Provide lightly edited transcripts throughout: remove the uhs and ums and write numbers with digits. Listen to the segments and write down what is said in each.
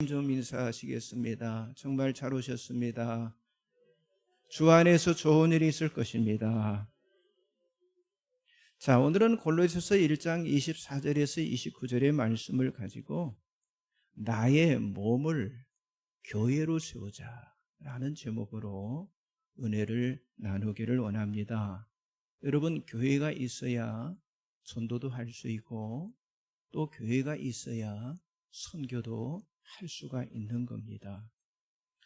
좀 인사하시겠습니다. 정말 잘 오셨습니다. 주 안에서 좋은 일이 있을 것입니다. 자, 오늘은 골로새서 1장 24절에서 29절의 말씀을 가지고 나의 몸을 교회로 세우자라는 제목으로 은혜를 나누기를 원합니다. 여러분, 교회가 있어야 전도도 할 수 있고 또 교회가 있어야 선교도 할 수가 있는 겁니다.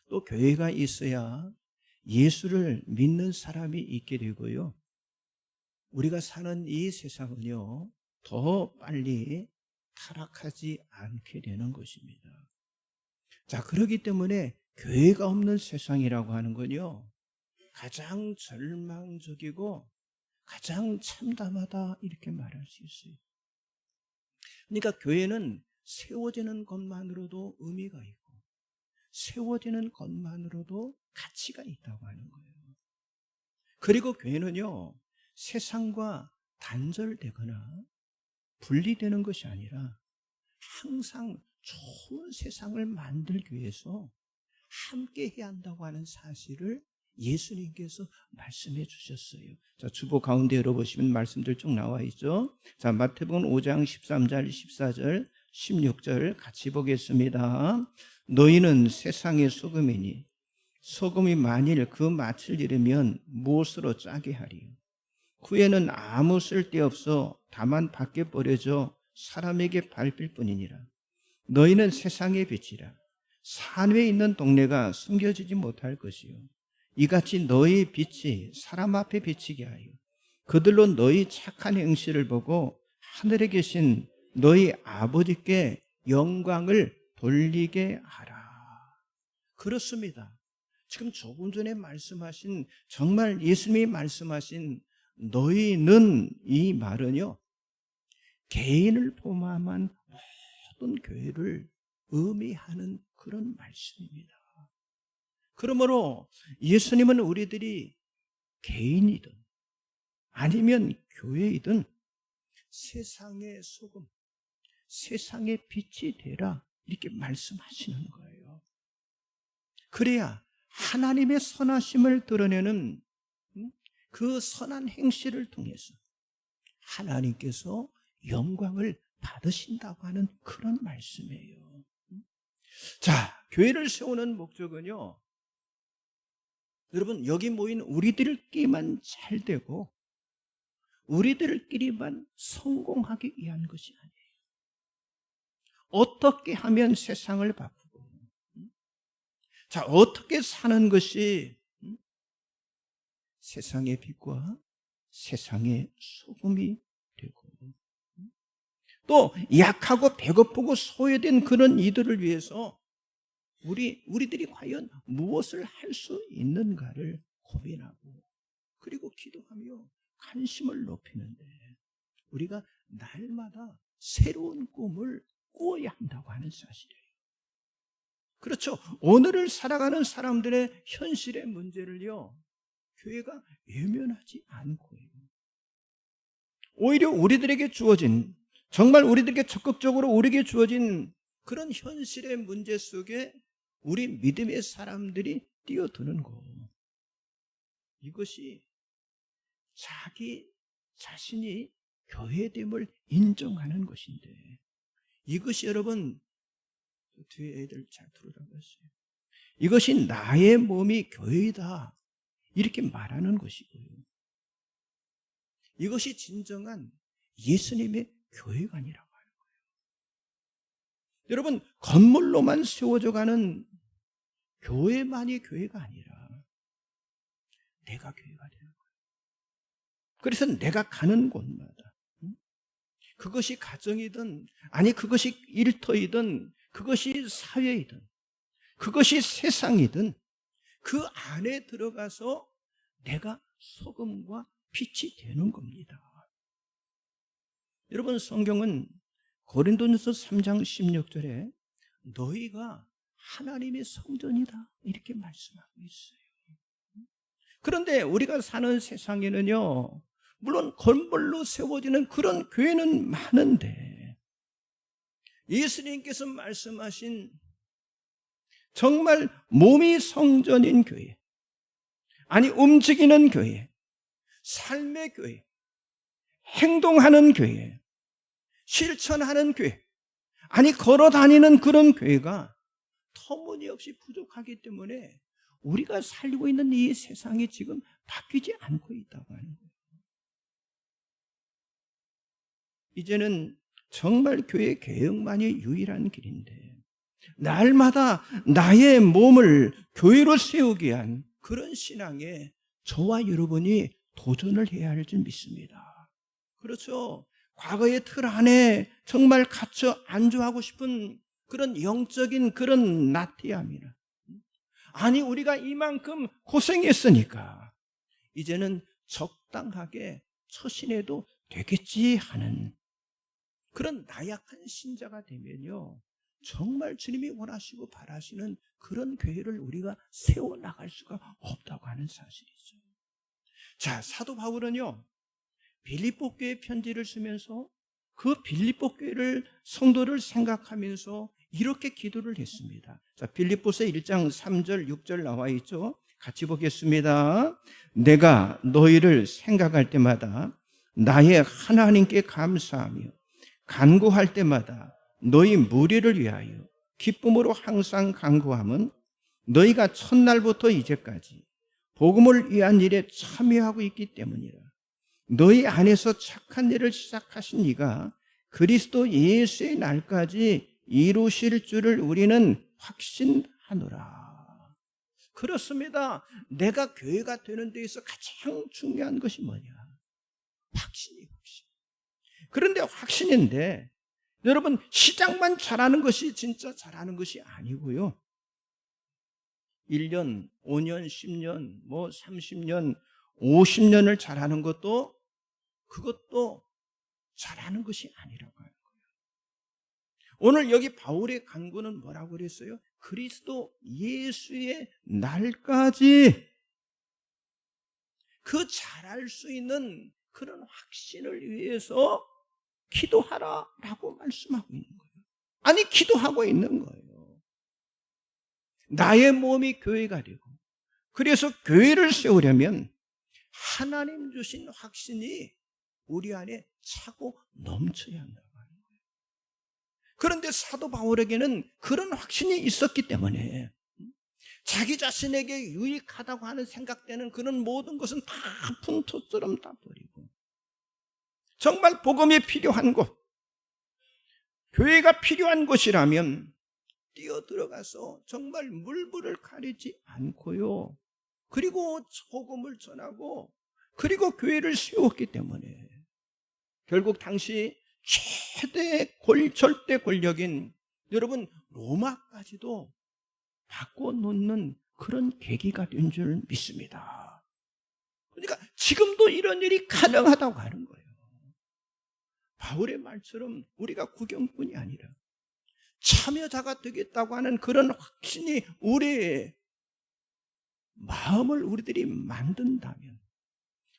또 교회가 있어야 예수를 믿는 사람이 있게 되고요. 우리가 사는 이 세상은요, 더 빨리 타락하지 않게 되는 것입니다. 자, 그렇기 때문에 교회가 없는 세상이라고 하는 건요, 가장 절망적이고 가장 참담하다 이렇게 말할 수 있어요. 그러니까 교회는 세워지는 것만으로도 의미가 있고 세워지는 것만으로도 가치가 있다고 하는 거예요. 그리고 교회는요, 세상과 단절되거나 분리되는 것이 아니라 항상 좋은 세상을 만들기 위해서 함께 해야 한다고 하는 사실을 예수님께서 말씀해 주셨어요. 자, 주보 가운데 열어보시면 말씀들 쭉 나와 있죠. 자, 마태복음 5장 13절, 14절, 16절 같이 보겠습니다. 너희는 세상의 소금이니 소금이 만일 그 맛을 잃으면 무엇으로 짜게 하리요? 후에는 아무 쓸데없어 다만 밖에 버려져 사람에게 밟힐 뿐이니라. 너희는 세상의 빛이라. 산 위에 있는 동네가 숨겨지지 못할 것이요, 이같이 너희 빛이 사람 앞에 비치게 하여 그들로 너희 착한 행실을 보고 하늘에 계신 너희 아버지께 영광을 돌리게 하라. 그렇습니다. 지금 조금 전에 말씀하신, 정말 예수님이 말씀하신 너희는, 이 말은요, 개인을 포함한 모든 교회를 의미하는 그런 말씀입니다. 그러므로 예수님은 우리들이 개인이든 아니면 교회이든 세상의 소금, 세상의 빛이 되라 이렇게 말씀하시는 거예요. 그래야 하나님의 선하심을 드러내는 그 선한 행실을 통해서 하나님께서 영광을 받으신다고 하는 그런 말씀이에요. 자, 교회를 세우는 목적은요, 여러분, 여기 모인 우리들끼리만 잘 되고 우리들끼리만 성공하기 위한 것이 아니에요. 어떻게 하면 세상을 바꾸고, 자, 어떻게 사는 것이 세상의 빛과 세상의 소금이 되고, 또 약하고 배고프고 소외된 그런 이들을 위해서 우리들이 과연 무엇을 할 수 있는가를 고민하고, 그리고 기도하며 관심을 높이는데 우리가 날마다 새로운 꿈을 꾸어야 한다고 하는 사실이에요. 그렇죠. 오늘을 살아가는 사람들의 현실의 문제를요, 교회가 외면하지 않고요, 오히려 우리들에게 주어진, 정말 우리들에게 적극적으로 우리에게 주어진 그런 현실의 문제 속에 우리 믿음의 사람들이 뛰어드는 거, 이것이 자기 자신이 교회됨을 인정하는 것인데, 이것이 여러분, 뒤에 애들 잘 들으라고 했어요. 이것이 나의 몸이 교회이다 이렇게 말하는 것이고요, 이것이 진정한 예수님의 교회가 아니라고 하는 거예요. 여러분, 건물로만 세워져 가는 교회만이 교회가 아니라 내가 교회가 되는 거예요. 그래서 내가 가는 곳마다, 그것이 가정이든 아니 그것이 일터이든 그것이 사회이든 그것이 세상이든 그 안에 들어가서 내가 소금과 빛이 되는 겁니다. 여러분, 성경은 고린도전서 3장 16절에 너희가 하나님의 성전이다 이렇게 말씀하고 있어요. 그런데 우리가 사는 세상에는요, 물론 건물로 세워지는 그런 교회는 많은데 예수님께서 말씀하신 정말 몸이 성전인 교회, 아니 움직이는 교회, 삶의 교회, 행동하는 교회, 실천하는 교회, 아니 걸어다니는 그런 교회가 터무니없이 부족하기 때문에 우리가 살고 있는 이 세상이 지금 바뀌지 않고 있다고 하는 거예요. 이제는 정말 교회 개혁만이 유일한 길인데, 날마다 나의 몸을 교회로 세우기 위한 그런 신앙에 저와 여러분이 도전을 해야 할 줄 믿습니다. 그렇죠. 과거의 틀 안에 정말 갇혀 안주하고 싶은 그런 영적인 그런 나태함이나, 아니 우리가 이만큼 고생했으니까 이제는 적당하게 처신해도 되겠지 하는 그런 나약한 신자가 되면요, 정말 주님이 원하시고 바라시는 그런 교회를 우리가 세워나갈 수가 없다고 하는 사실이죠. 자, 사도 바울은요, 빌립보 교회 편지를 쓰면서 그 빌립보 교회를 성도를 생각하면서 이렇게 기도를 했습니다. 자, 빌립보서 1장 3절 6절 나와 있죠. 같이 보겠습니다. 내가 너희를 생각할 때마다 나의 하나님께 감사하며 간구할 때마다 너희 무리를 위하여 기쁨으로 항상 간구함은 너희가 첫날부터 이제까지 복음을 위한 일에 참여하고 있기 때문이라. 너희 안에서 착한 일을 시작하신 이가 그리스도 예수의 날까지 이루실 줄을 우리는 확신하노라. 그렇습니다. 내가 교회가 되는 데 있어서 가장 중요한 것이 뭐냐? 확신이 확신. 그런데 확신인데 여러분, 시작만 잘하는 것이 진짜 잘하는 것이 아니고요, 1년, 5년, 10년, 30년, 50년을 잘하는 것도 그것도 잘하는 것이 아니라고 하는 거예요. 오늘 여기 바울의 간구는 뭐라고 그랬어요? 그리스도 예수의 날까지 그 잘할 수 있는 그런 확신을 위해서 기도하라라고 말씀하고 있는 거예요. 아니, 기도하고 있는 거예요. 나의 몸이 교회가 되고, 그래서 교회를 세우려면 하나님 주신 확신이 우리 안에 차고 넘쳐야 한다고 하는 거예요. 그런데 사도 바울에게는 그런 확신이 있었기 때문에 자기 자신에게 유익하다고 하는 생각되는 그런 모든 것은 다 분토처럼 다 버리고, 정말 복음이 필요한 곳, 교회가 필요한 곳이라면 뛰어들어가서 정말 물불을 가리지 않고요, 그리고 복음을 전하고 그리고 교회를 세웠기 때문에 결국 당시 최대 절대 권력인 여러분 로마까지도 바꿔놓는 그런 계기가 된 줄 믿습니다. 그러니까 지금도 이런 일이 가능하다고 하는 거예요. 바울의 말처럼 우리가 구경꾼이 아니라 참여자가 되겠다고 하는 그런 확신이 우리의 마음을 우리들이 만든다면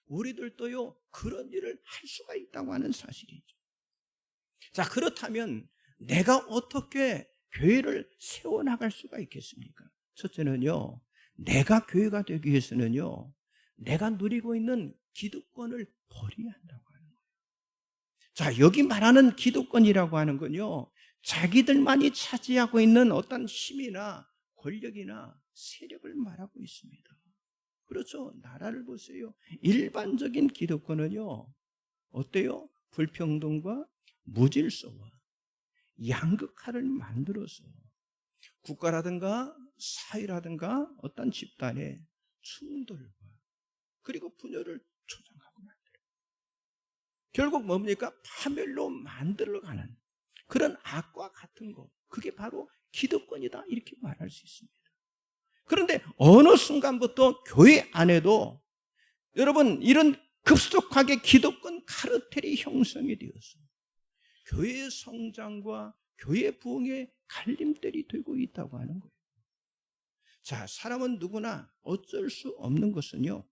우리들도요 그런 일을 할 수가 있다고 하는 사실이죠. 자, 그렇다면 내가 어떻게 교회를 세워나갈 수가 있겠습니까? 첫째는요, 내가 교회가 되기 위해서는요, 내가 누리고 있는 기득권을 버려야 한다고 하는 거예요. 자, 여기 말하는 기득권이라고 하는 건요, 자기들만이 차지하고 있는 어떤 힘이나 권력이나 세력을 말하고 있습니다. 그렇죠. 나라를 보세요. 일반적인 기득권은요, 어때요? 불평등과 무질서와 양극화를 만들어서 국가라든가 사회라든가 어떤 집단의 충돌과 그리고 분열을 조장하고 만들어요. 결국 뭡니까? 파멸로 만들어가는 그런 악과 같은 것, 그게 바로 기득권이다, 이렇게 말할 수 있습니다. 그런데 어느 순간부터 교회 안에도 여러분 이런 급속하게 기득권 카르텔이 형성이 되어서 교회의 성장과 교회 부흥의 갈림대이 되고 있다고 하는 거예요. 자, 사람은 누구나 어쩔 수 없는 것은요,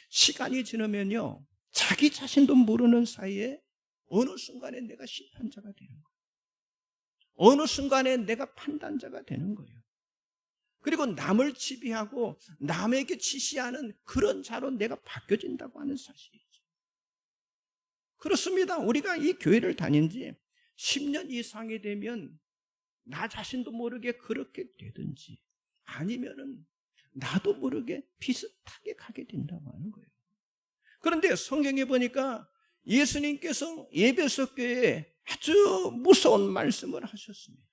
시간이 지나면요, 자기 자신도 모르는 사이에 어느 순간에 내가 심판자가 되는 거예요. 어느 순간에 내가 판단자가 되는 거예요. 그리고 남을 지배하고 남에게 지시하는 그런 자로 내가 바뀌어진다고 하는 사실이죠. 그렇습니다. 우리가 이 교회를 다닌 지 10년 이상이 되면 나 자신도 모르게 그렇게 되든지 아니면은 나도 모르게 비슷하게 가게 된다고 하는 거예요. 그런데 성경에 보니까 예수님께서 에베소 교회에 아주 무서운 말씀을 하셨습니다.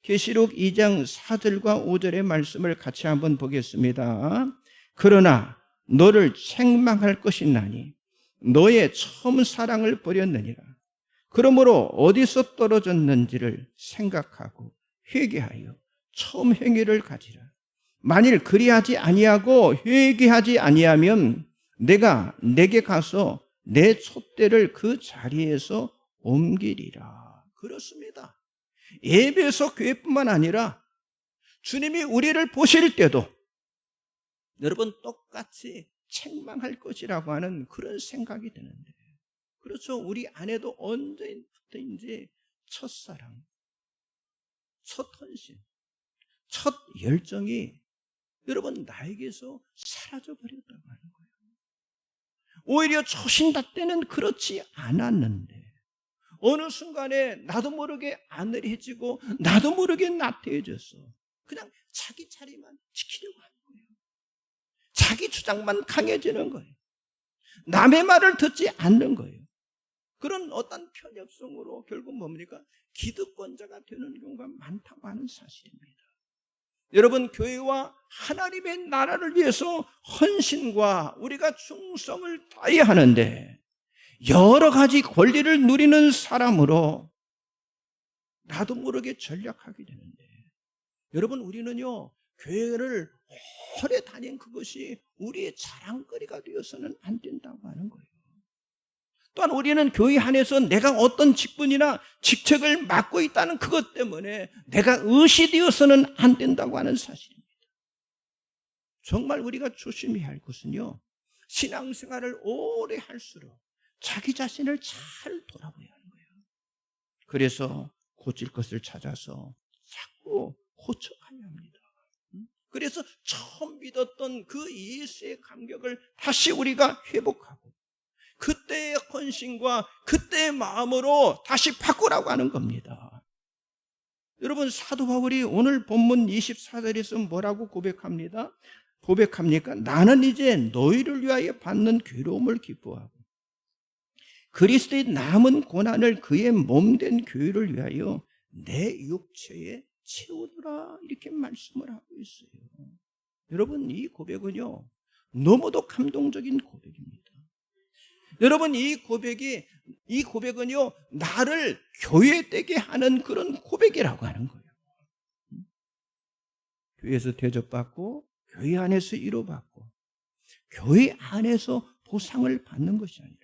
계시록 2장 4절과 5절의 말씀을 같이 한번 보겠습니다. 그러나 너를 책망할 것이나니 너의 처음 사랑을 버렸느니라. 그러므로 어디서 떨어졌는지를 생각하고 회개하여 처음 행위를 가지라. 만일 그리하지 아니하고 회개하지 아니하면 내가 내게 가서 내 촛대를 그 자리에서 옮기리라. 그렇습니다. 에베소 교회뿐만 아니라 주님이 우리를 보실 때도 여러분 똑같이 책망할 것이라고 하는 그런 생각이 드는데, 그렇죠. 우리 안에도 언제부터인지 첫사랑, 첫 헌신, 첫 열정이 여러분 나에게서 사라져버렸다고 하는 거예요. 오히려 초신다 때는 그렇지 않았는데 어느 순간에 나도 모르게 안을해지고 나도 모르게 나태해졌어. 그냥 자기 자리만 지키려고 하는 거예요. 자기 주장만 강해지는 거예요. 남의 말을 듣지 않는 거예요. 그런 어떤 편협성으로 결국 뭡니까? 기득권자가 되는 경우가 많다고 하는 사실입니다. 여러분, 교회와 하나님의 나라를 위해서 헌신과 우리가 충성을 다해야 하는데 여러 가지 권리를 누리는 사람으로 나도 모르게 전략하게 되는데, 여러분, 우리는요 교회를 오래 다닌 그것이 우리의 자랑거리가 되어서는 안 된다고 하는 거예요. 또한 우리는 교회 안에서 내가 어떤 직분이나 직책을 맡고 있다는 그것 때문에 내가 의시되어서는 안 된다고 하는 사실입니다. 정말 우리가 조심해야 할 것은요, 신앙생활을 오래 할수록 자기 자신을 잘 돌아봐야 하는 거예요. 그래서 고칠 것을 찾아서 자꾸 고쳐가야 합니다. 그래서 처음 믿었던 그 예수의 감격을 다시 우리가 회복하고 그때의 헌신과 그때의 마음으로 다시 바꾸라고 하는 겁니다. 여러분, 사도 바울이 오늘 본문 24절에서 뭐라고 고백합니까? 나는 이제 너희를 위하여 받는 괴로움을 기뻐하고 그리스도의 남은 고난을 그의 몸된 교회를 위하여 내 육체에 채우더라, 이렇게 말씀을 하고 있어요. 여러분, 이 고백은요 너무도 감동적인 고백입니다. 여러분, 이 고백은요 나를 교회되게 하는 그런 고백이라고 하는 거예요. 교회에서 대접받고 교회 안에서 위로받고 교회 안에서 보상을 받는 것이 아니라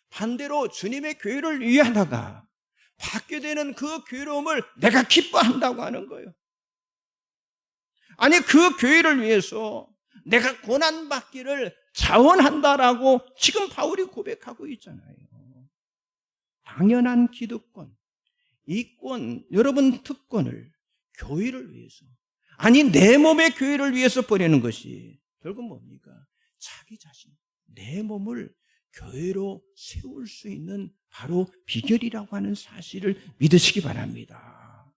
반대로 주님의 교회를 위하다가 받게 되는 그 괴로움을 내가 기뻐한다고 하는 거예요. 아니, 그 교회를 위해서 내가 고난받기를 자원한다라고 지금 바울이 고백하고 있잖아요. 당연한 기득권, 이권, 여러분 특권을 교회를 위해서, 아니 내 몸의 교회를 위해서 버리는 것이 결국 뭡니까? 자기 자신, 내 몸을 교회로 세울 수 있는 바로 비결이라고 하는 사실을 믿으시기 바랍니다.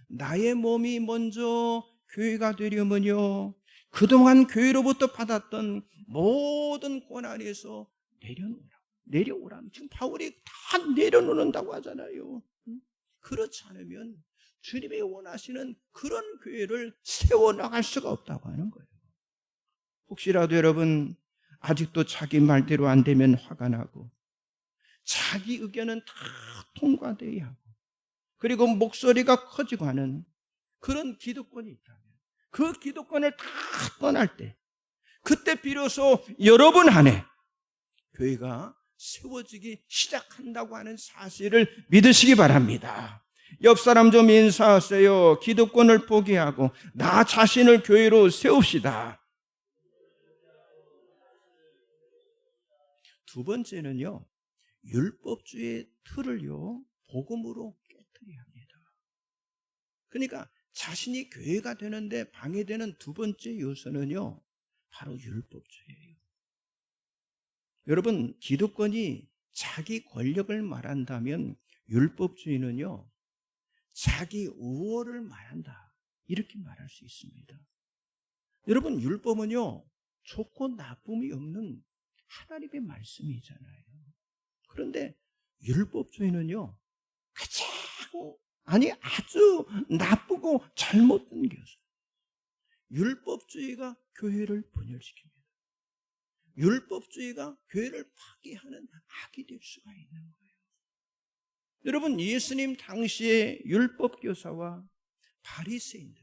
나의 몸이 먼저 교회가 되려면요, 그동안 교회로부터 받았던 모든 고난에서 내려오라는, 지금 바울이 다 내려놓는다고 하잖아요. 그렇지 않으면 주님이 원하시는 그런 교회를 세워나갈 수가 없다고 하는 거예요. 혹시라도 여러분 아직도 자기 말대로 안 되면 화가 나고 자기 의견은 다 통과돼야 하고 그리고 목소리가 커지고 하는 그런 기득권이 있다면 그 기득권을 다 떠날 때, 그때 비로소 여러분 안에 교회가 세워지기 시작한다고 하는 사실을 믿으시기 바랍니다. 옆 사람 좀 인사하세요. 기득권을 포기하고 나 자신을 교회로 세웁시다. 두 번째는요, 율법주의 틀을요 복음으로 깨뜨려야 합니다. 그러니까 자신이 교회가 되는데 방해되는 두 번째 요소는요, 바로 율법주의예요. 여러분, 기득권이 자기 권력을 말한다면 율법주의는요, 자기 우월을 말한다, 이렇게 말할 수 있습니다. 여러분, 율법은요, 좋고 나쁨이 없는 하나님의 말씀이잖아요. 그런데 율법주의는요, 아주 나쁘고 잘못된 교수. 율법주의가 교회를 분열시킵니다. 율법주의가 교회를 파괴하는 악이 될 수가 있는 거예요. 여러분, 예수님 당시의 율법교사와 바리새인들,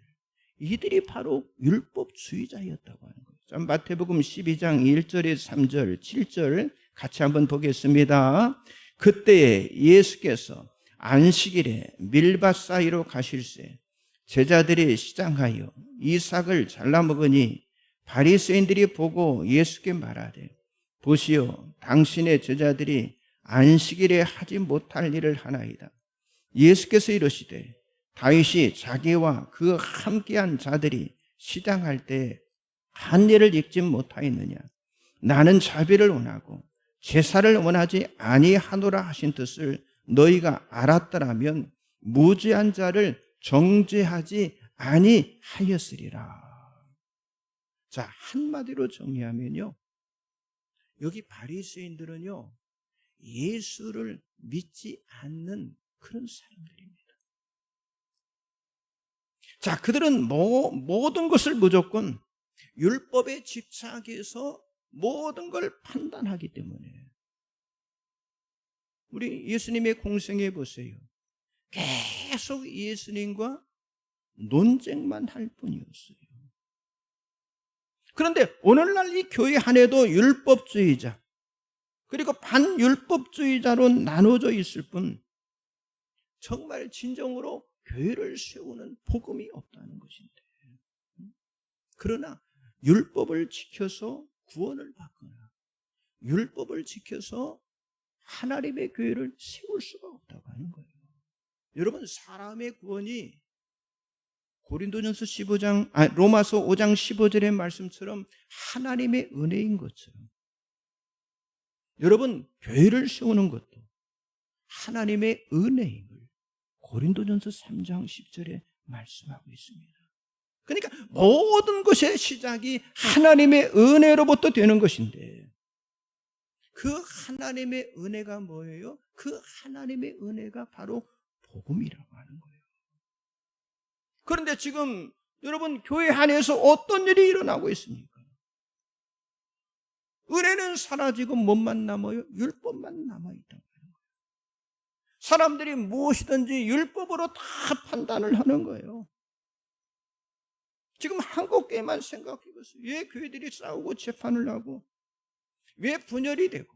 이들이 바로 율법주의자였다고 하는 거예요. 자, 마태복음 12장 1절에 3절, 7절 같이 한번 보겠습니다. 그때에 예수께서 안식일에 밀밭 사이로 가실새 제자들이 시장하여 이삭을 잘라 먹으니 바리새인들이 보고 예수께 말하되, 보시오, 당신의 제자들이 안식일에 하지 못할 일을 하나이다. 예수께서 이르시되, 다윗이 자기와 그 함께한 자들이 시장할 때 한 일을 잊지 못하였느냐? 나는 자비를 원하고 제사를 원하지 아니하노라 하신 뜻을 너희가 알았더라면 무죄한 자를 정죄하지 아니하였으리라. 자, 한마디로 정리하면요, 여기 바리새인들은요, 예수를 믿지 않는 그런 사람들입니다. 자, 그들은 모든 것을 무조건 율법에 집착해서 모든 걸 판단하기 때문에, 우리 예수님의 공생애 보세요. 계속 예수님과 논쟁만 할 뿐이었어요. 그런데 오늘날 이 교회 안에도 율법주의자 그리고 반율법주의자로 나눠져 있을 뿐, 정말 진정으로 교회를 세우는 복음이 없다는 것인데, 그러나 율법을 지켜서 구원을 받거나 율법을 지켜서 하나님의 교회를 세울 수가 없다고 하는 거예요. 여러분, 사람의 구원이 고린도전서 15장, 로마서 5장 15절의 말씀처럼 하나님의 은혜인 것처럼, 여러분, 교회를 세우는 것도 하나님의 은혜임을 고린도전서 3장 10절에 말씀하고 있습니다. 그러니까 모든 것의 시작이 하나님의 은혜로부터 되는 것인데, 그 하나님의 은혜가 뭐예요? 그 하나님의 은혜가 바로 복음이라고 하는 거예요. 그런데 지금 여러분, 교회 안에서 어떤 일이 일어나고 있습니까? 은혜는 사라지고 뭐만 남아요? 율법만 남아있다고 하는 거예요. 사람들이 무엇이든지 율법으로 다 판단을 하는 거예요. 지금 한국 교회만 생각해 보세요. 왜 교회들이 싸우고 재판을 하고, 왜 분열이 되고,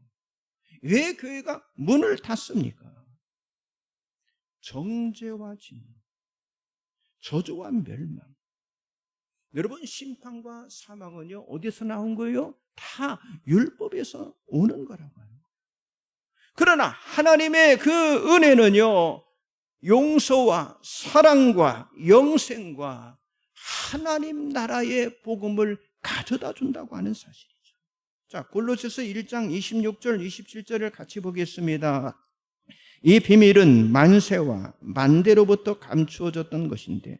왜 교회가 문을 닫습니까? 정죄와 진노, 저주와 멸망. 여러분, 심판과 사망은요, 어디서 나온 거예요? 다 율법에서 오는 거라고 하는 거예요. 그러나 하나님의 그 은혜는요, 용서와 사랑과 영생과 하나님 나라의 복음을 가져다 준다고 하는 사실이죠. 자, 골로새서 1장 26절 27절을 같이 보겠습니다. 이 비밀은 만세와 만대로부터 감추어졌던 것인데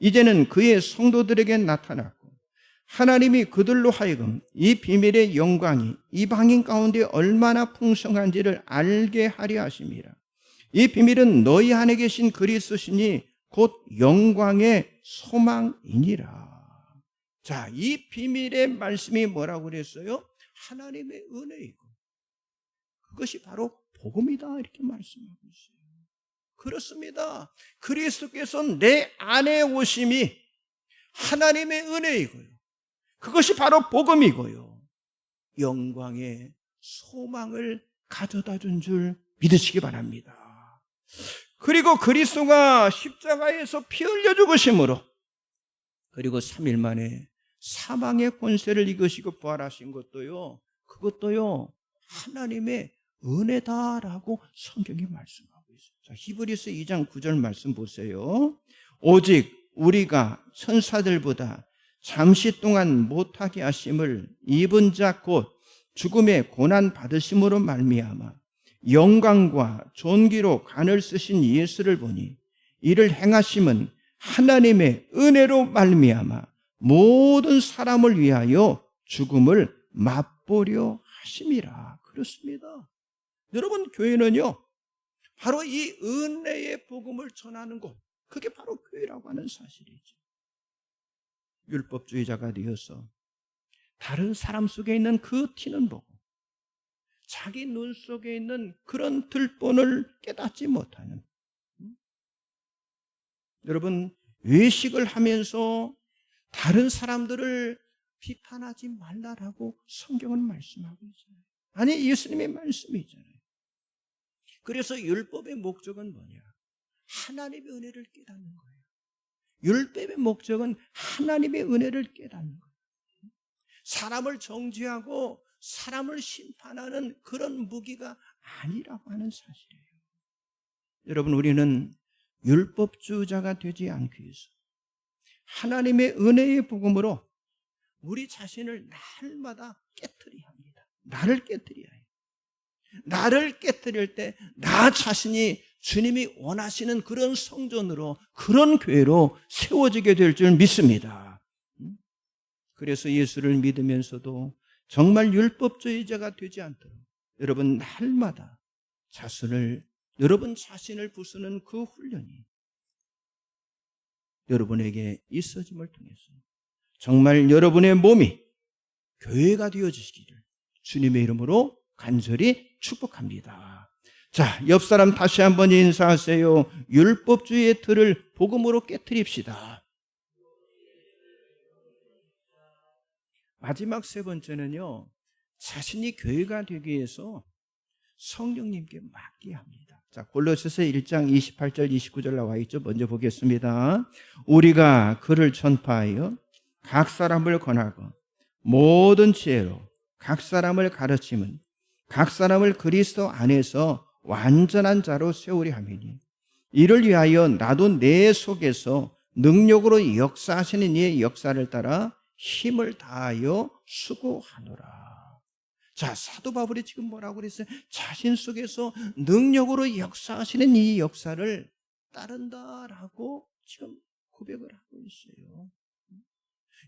이제는 그의 성도들에게 나타났고, 하나님이 그들로 하여금 이 비밀의 영광이 이방인 가운데 얼마나 풍성한지를 알게 하려 하심이라. 이 비밀은 너희 안에 계신 그리스도시니 곧 영광의 소망이니라. 자, 이 비밀의 말씀이 뭐라고 그랬어요? 하나님의 은혜이고 그것이 바로 복음이다, 이렇게 말씀하고 있어요. 그렇습니다. 그리스도께서 내 안에 오심이 하나님의 은혜이고요, 그것이 바로 복음이고요, 영광의 소망을 가져다 준 줄 믿으시기 바랍니다. 그리고 그리스도가 십자가에서 피 흘려 죽으심으로, 그리고 3일 만에 사망의 권세를 이기시고 부활하신 것도요, 그것도요 하나님의 은혜다라고 성경이 말씀하고 있어요. 자, 히브리서 2장 9절 말씀 보세요. 오직 우리가 천사들보다 잠시 동안 못하게 하심을 입은 자 곧 죽음의 고난 받으심으로 말미암아 영광과 존귀로 간을 쓰신 예수를 보니 이를 행하심은 하나님의 은혜로 말미암아 모든 사람을 위하여 죽음을 맛보려 하심이라. 그렇습니다. 여러분, 교회는요 바로 이 은혜의 복음을 전하는 곳, 그게 바로 교회라고 하는 사실이죠. 율법주의자가 되어서 다른 사람 속에 있는 그 티는 보고 자기 눈 속에 있는 그런 들본을 깨닫지 못하는, 여러분, 외식을 하면서 다른 사람들을 비판하지 말라라고 성경은 말씀하고 있잖아요. 아니, 예수님의 말씀이 있잖아요. 그래서 율법의 목적은 뭐냐? 하나님의 은혜를 깨닫는 거예요. 율법의 목적은 하나님의 은혜를 깨닫는 거예요. 사람을 정죄하고 사람을 심판하는 그런 무기가 아니라고 하는 사실이에요. 여러분, 우리는 율법주의자가 되지 않기 위해서 하나님의 은혜의 복음으로 우리 자신을 날마다 깨트려야 합니다. 나를 깨트려야 해요. 나를 깨트릴 때 나 자신이 주님이 원하시는 그런 성전으로, 그런 교회로 세워지게 될 줄 믿습니다. 그래서 예수를 믿으면서도 정말 율법주의자가 되지 않도록 여러분 날마다 여러분 자신을 부수는 그 훈련이 여러분에게 있어짐을 통해서 정말 여러분의 몸이 교회가 되어지시기를 주님의 이름으로 간절히 축복합니다. 자, 옆 사람 다시 한번 인사하세요. 율법주의의 틀을 복음으로 깨트립시다. 마지막 세 번째는요, 자신이 교회가 되기 위해서 성령님께 맡겨야 합니다. 자, 골로새서 1장 28절 29절 나와 있죠. 먼저 보겠습니다. 우리가 그를 전파하여 각 사람을 권하고 모든 지혜로 각 사람을 가르침은 각 사람을 그리스도 안에서 완전한 자로 세우려 함이니 이를 위하여 나도 내 속에서 능력으로 역사하시는 이의 역사를 따라 힘을 다하여 수고하노라. 자, 사도 바울이 지금 뭐라고 그랬어요? 자신 속에서 능력으로 역사하시는 이 역사를 따른다라고 지금 고백을 하고 있어요.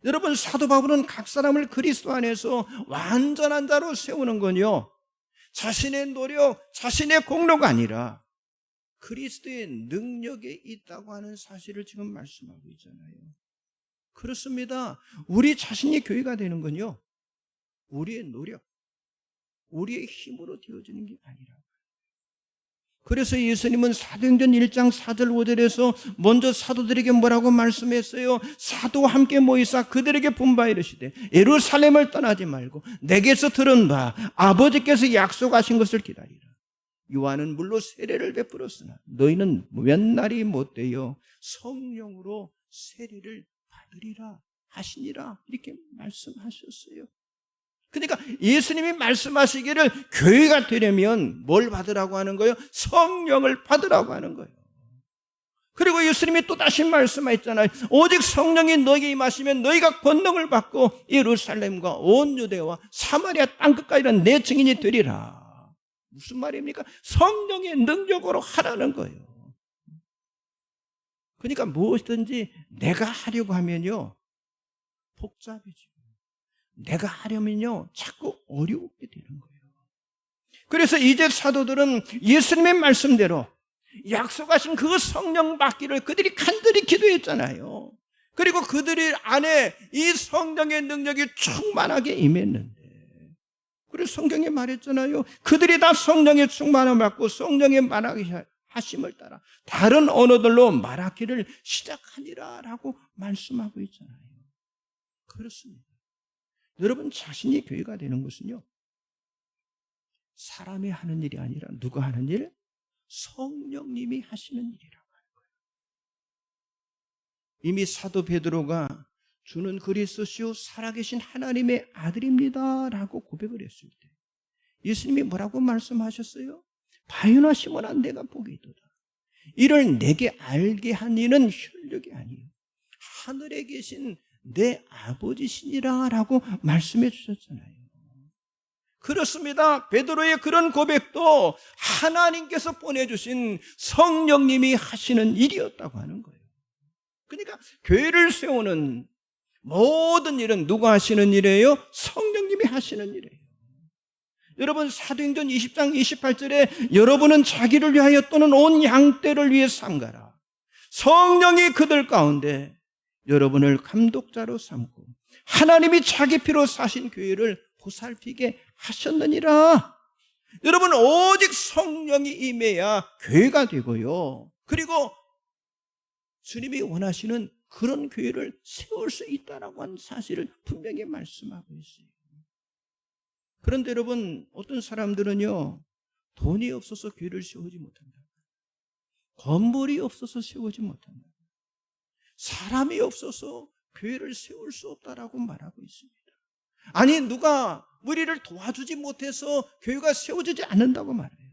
여러분, 사도 바울은 각 사람을 그리스도 안에서 완전한 자로 세우는 건요, 자신의 노력, 자신의 공로가 아니라 그리스도의 능력에 있다고 하는 사실을 지금 말씀하고 있잖아요. 그렇습니다. 우리 자신이 교회가 되는 건요, 우리의 노력, 우리의 힘으로 되어지는 게 아니라. 그래서 예수님은 사도행전 1장 4절 5절에서 먼저 사도들에게 뭐라고 말씀했어요? 사도와 함께 모이사 그들에게 분바 이르시되 예루살렘을 떠나지 말고 내게서 들은 바 아버지께서 약속하신 것을 기다리라. 요한은 물로 세례를 베풀었으나 너희는 몇 날이 못되어 성령으로 세례를 받으리라 하시니라. 이렇게 말씀하셨어요. 그러니까 예수님이 말씀하시기를 교회가 되려면 뭘 받으라고 하는 거예요? 성령을 받으라고 하는 거예요. 그리고 예수님이 또 다시 말씀하셨잖아요. 오직 성령이 너희에게 임하시면 너희가 권능을 받고 예루살렘과 온 유대와 사마리아 땅끝까지 내 증인이 되리라. 무슨 말입니까? 성령의 능력으로 하라는 거예요. 그러니까 무엇이든지 내가 하려고 하면요, 복잡해지고 내가 하려면요 자꾸 어렵게 되는 거예요. 그래서 이제 사도들은 예수님의 말씀대로 약속하신 그 성령 받기를 그들이 간절히 기도했잖아요. 그리고 그들이 안에 이 성령의 능력이 충만하게 임했는데, 그래서 성경에 말했잖아요. 그들이 다 성령의 충만함을 받고 성령의 말하심을 따라 다른 언어들로 말하기를 시작하니라 라고 말씀하고 있잖아요. 그렇습니다. 여러분 자신이 교회가 되는 것은요, 사람이 하는 일이 아니라 누가 하는 일? 성령님이 하시는 일이라고 하는 거예요. 이미 사도 베드로가 주는 그리스도시요 살아계신 하나님의 아들입니다 라고 고백을 했을 때 예수님이 뭐라고 말씀하셨어요? 바요나 시몬아 내가 복이 있도다. 이를 내게 알게 한 이는 혈육이 아니요 하늘에 계신 내 아버지시니라 라고 말씀해 주셨잖아요. 그렇습니다. 베드로의 그런 고백도 하나님께서 보내주신 성령님이 하시는 일이었다고 하는 거예요. 그러니까 교회를 세우는 모든 일은 누가 하시는 일이에요? 성령님이 하시는 일이에요. 여러분, 사도행전 20장 28절에 여러분은 자기를 위하여 또는 온 양떼를 위해 삼가라. 성령이 그들 가운데 여러분을 감독자로 삼고 하나님이 자기 피로 사신 교회를 보살피게 하셨느니라. 여러분, 오직 성령이 임해야 교회가 되고요. 그리고 주님이 원하시는 그런 교회를 세울 수 있다라고 하는 사실을 분명히 말씀하고 있어요. 그런데 여러분, 어떤 사람들은요, 돈이 없어서 교회를 세우지 못한다. 건물이 없어서 세우지 못한다. 사람이 없어서 교회를 세울 수 없다라고 말하고 있습니다. 아니, 누가 우리를 도와주지 못해서 교회가 세워지지 않는다고 말해요.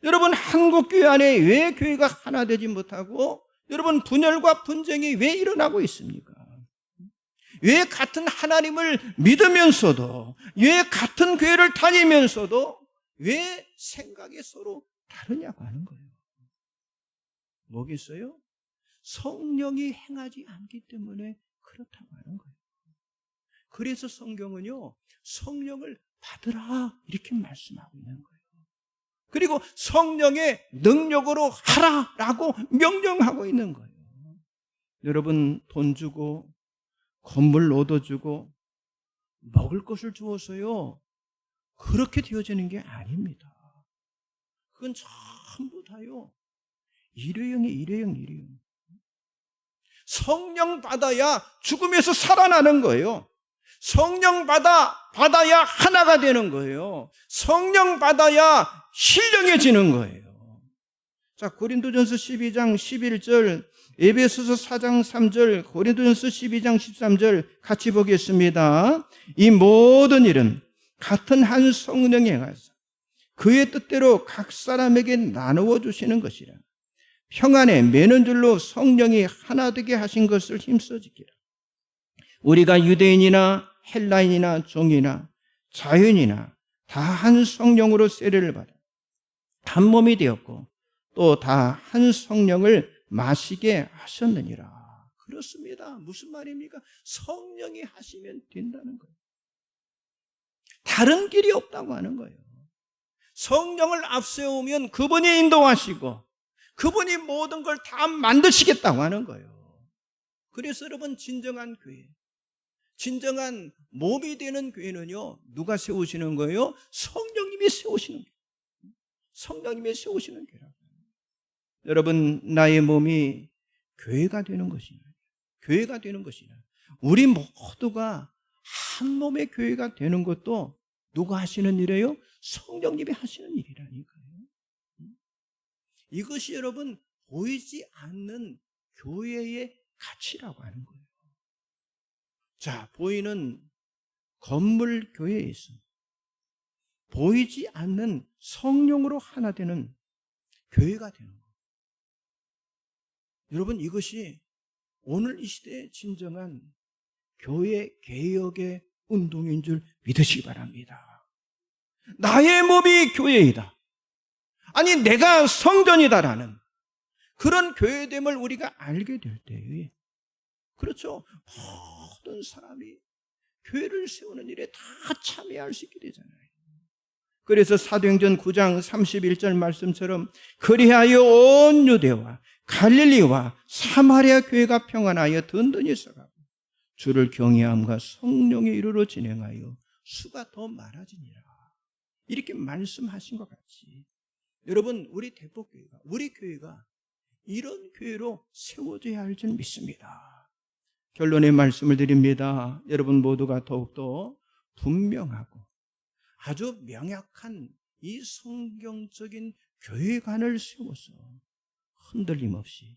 여러분, 한국교회 안에 왜 교회가 하나 되지 못하고 여러분, 분열과 분쟁이 왜 일어나고 있습니까? 왜 같은 하나님을 믿으면서도, 왜 같은 교회를 다니면서도 왜 생각이 서로 다르냐고 하는 거예요. 뭐겠어요? 성령이 행하지 않기 때문에 그렇다고 하는 거예요. 그래서 성경은요, 성령을 받으라 이렇게 말씀하고 있는 거예요. 그리고 성령의 능력으로 하라라고 명령하고 있는 거예요. 여러분, 돈 주고 건물 얻어주고 먹을 것을 주어서요, 그렇게 되어지는 게 아닙니다. 그건 전부 다요, 일회용. 성령 받아야 죽음에서 살아나는 거예요. 성령 받아야 하나가 되는 거예요. 성령 받아야 신령해지는 거예요. 자, 고린도전서 12장 11절, 에베소서 4장 3절, 고린도전서 12장 13절 같이 보겠습니다. 이 모든 일은 같은 한 성령이 행하사 그의 뜻대로 각 사람에게 나누어 주시는 것이라. 평안에 매는 줄로 성령이 하나 되게 하신 것을 힘써 지키라. 우리가 유대인이나 헬라인이나 종이나 자유인이나 다 한 성령으로 세례를 받아 한 몸이 되었고 또 다 한 성령을 마시게 하셨느니라. 그렇습니다. 무슨 말입니까? 성령이 하시면 된다는 거예요. 다른 길이 없다고 하는 거예요. 성령을 앞세우면 그분이 인도하시고 그분이 모든 걸 다 만드시겠다고 하는 거예요. 그래서 여러분, 진정한 교회, 진정한 몸이 되는 교회는요, 누가 세우시는 거예요? 성령님이 세우시는 거예요. 성령님이 세우시는 교회라고. 여러분, 나의 몸이 교회가 되는 것이냐, 교회가 되는 것이냐, 우리 모두가 한 몸의 교회가 되는 것도 누가 하시는 일이에요? 성령님이 하시는 일이라니까요. 이것이 여러분, 보이지 않는 교회의 가치라고 하는 거예요. 자, 보이는 건물 교회에 있어 보이지 않는 성령으로 하나 되는 교회가 되는 거예요. 여러분, 이것이 오늘 이 시대의 진정한 교회 개혁의 운동인 줄 믿으시기 바랍니다. 나의 몸이 교회이다, 아니 내가 성전이다라는 그런 교회됨을 우리가 알게 될 때에, 그렇죠, 모든 사람이 교회를 세우는 일에 다 참여할 수 있게 되잖아요. 그래서 사도행전 9장 31절 말씀처럼 그리하여 온 유대와 갈릴리와 사마리아 교회가 평안하여 든든히 서가고 주를 경외함과 성령의 이루로 진행하여 수가 더 많아지니라. 이렇게 말씀하신 것 같이 여러분, 우리 대포교회가, 우리 교회가 이런 교회로 세워져야 할 줄 믿습니다. 결론의 말씀을 드립니다. 여러분 모두가 더욱더 분명하고 아주 명확한 이 성경적인 교회관을 세워서 흔들림 없이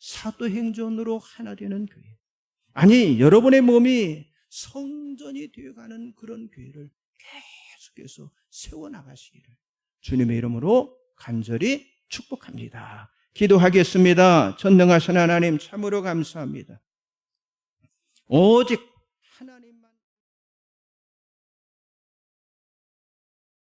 사도행전으로 하나 되는 교회, 아니 여러분의 몸이 성전이 되어가는 그런 교회를 계속해서 세워나가시기를 주님의 이름으로 간절히 축복합니다. 기도하겠습니다. 전능하신 하나님 참으로 감사합니다. 오직 하나님